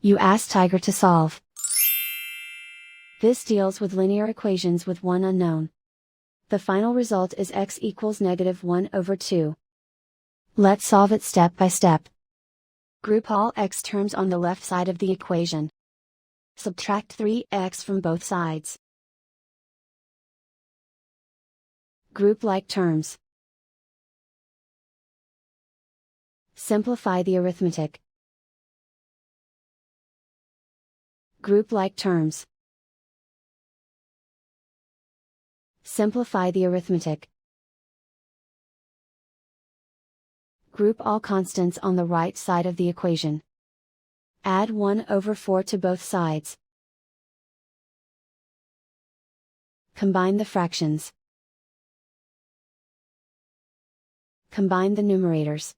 You ask Tiger to solve. This deals with linear equations with one unknown. The final result is x equals -1/2. Let's solve it step by step. Group all x terms on the left side of the equation. Subtract 3x from both sides. Group like terms. Simplify the arithmetic. Group like terms. Simplify the arithmetic. Group all constants on the right side of the equation. Add 1/4 to both sides. Combine the fractions. Combine the numerators.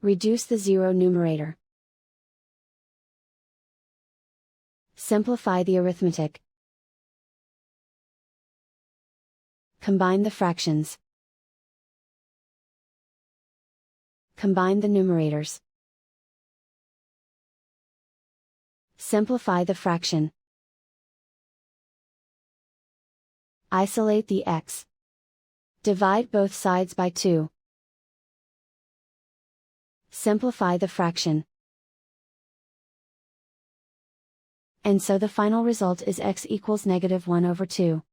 Reduce the zero numerator. Simplify the arithmetic. Combine the fractions. Combine the numerators. Simplify the fraction. Isolate the x. Divide both sides by 2. Simplify the fraction. And so the final result is x equals -1/2.